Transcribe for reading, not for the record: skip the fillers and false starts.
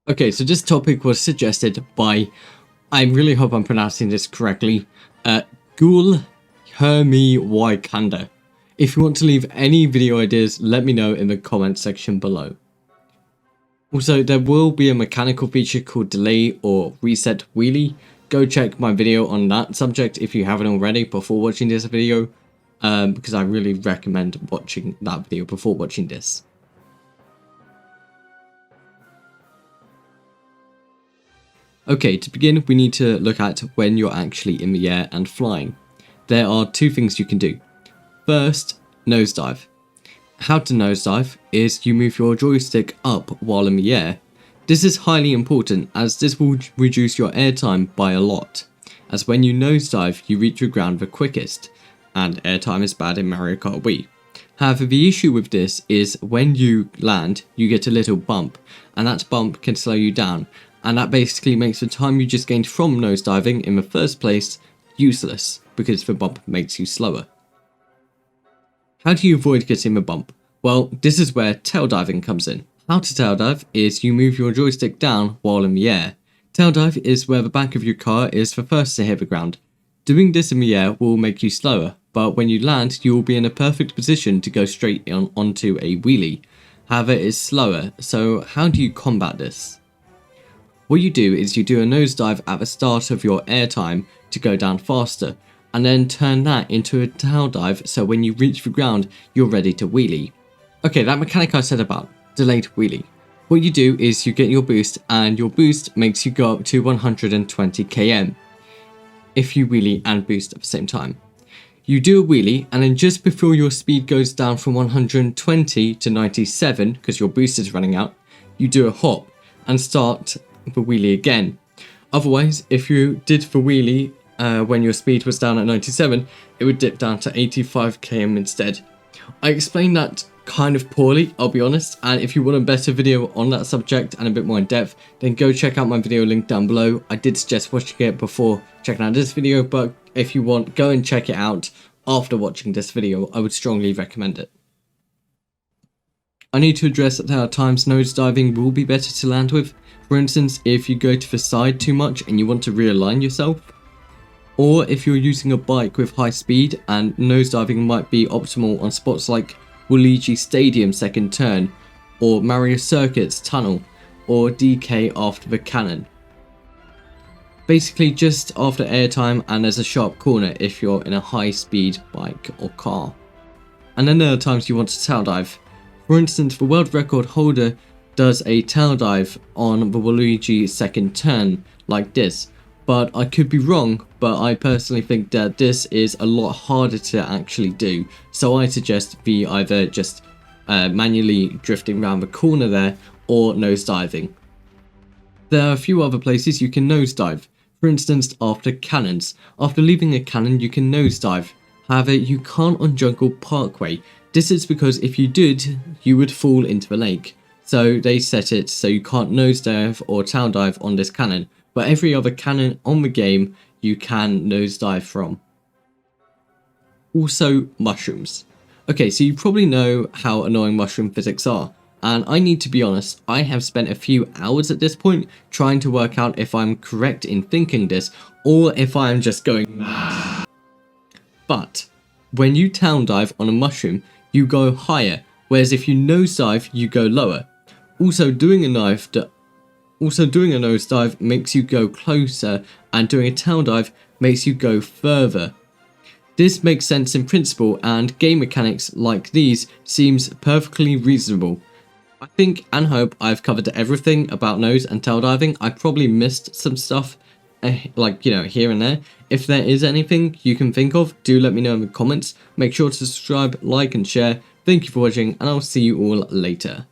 Okay, so this topic was suggested by, I really hope I'm pronouncing this correctly, Gul Hermi Waikanda. If you want to leave any video ideas, let me know in the comment section below. Also, there will be a mechanical feature called delay or reset wheelie. Go check my video on that subject if you haven't already before watching this video, because I really recommend watching that video before watching this. Okay, to begin, we need to look at when you're actually in the air and flying. There are two things you can do. First, nosedive. How to nosedive is you move your joystick up while in the air. This is highly important as this will reduce your airtime by a lot, as when you nosedive you reach the ground the quickest, and airtime is bad in Mario Kart Wii. However, the issue with this is when you land, you get a little bump, and that bump can slow you down, and that basically makes the time you just gained from nosediving in the first place useless, because the bump makes you slower. How do you avoid getting the bump? Well, this is where tail diving comes in. How to tail dive is you move your joystick down while in the air. Tail dive is where the back of your car is the first to hit the ground. Doing this in the air will make you slower, but when you land you will be in a perfect position to go straight onto a wheelie. However, it's slower, so how do you combat this? What you do is you do a nosedive at the start of your airtime to go down faster, and then turn that into a tail dive so when you reach the ground you're ready to wheelie. Okay, that mechanic I said about, delayed wheelie. What you do is you get your boost, and your boost makes you go up to 120 km if you wheelie and boost at the same time. You do a wheelie, and then just before your speed goes down from 120 to 97 because your boost is running out, you do a hop and start the wheelie again. Otherwise, if you did the wheelie when your speed was down at 97, it would dip down to 85 km instead. I explained that kind of poorly, I'll be honest, and if you want a better video on that subject and a bit more in depth, then go check out my video link down below. I did suggest watching it before checking out this video, but if you want, go and check it out after watching this video. I would strongly recommend it. I need to address that there are times nosediving will be better to land with. For instance, if you go to the side too much and you want to realign yourself, or if you're using a bike with high speed, and nosediving might be optimal on spots like Waluigi Stadium second turn, or Mario Circuit's tunnel, or DK after the cannon. Basically just after airtime and there's a sharp corner if you're in a high speed bike or car. And then there are times you want to tail dive. For instance, the world record holder does a tail dive on the Waluigi second turn like this, but I could be wrong, but I personally think that this is a lot harder to actually do, so I suggest we either just manually drifting around the corner there or nosediving. There are a few other places you can nosedive. For instance, after cannons. After leaving a cannon you can nosedive. However, you can't on Jungle Parkway. This is because if you did, you would fall into the lake. So they set it so you can't nosedive or tail dive on this cannon, but every other cannon on the game you can nosedive from. Also, mushrooms. Okay, so you probably know how annoying mushroom physics are, and I need to be honest, I have spent a few hours at this point trying to work out if I'm correct in thinking this, or if I am just going mad. But when you tail dive on a mushroom, you go higher, whereas if you nosedive, you go lower. Also, doing a nosedive makes you go closer, and doing a tail dive makes you go further. This makes sense in principle, and game mechanics like these seems perfectly reasonable. I think and hope I've covered everything about nose and tail diving. I probably missed some stuff, like, you know, here and there. If there is anything you can think of, do let me know in the comments. Make sure to subscribe, like and share. Thank you for watching, and I'll see you all later.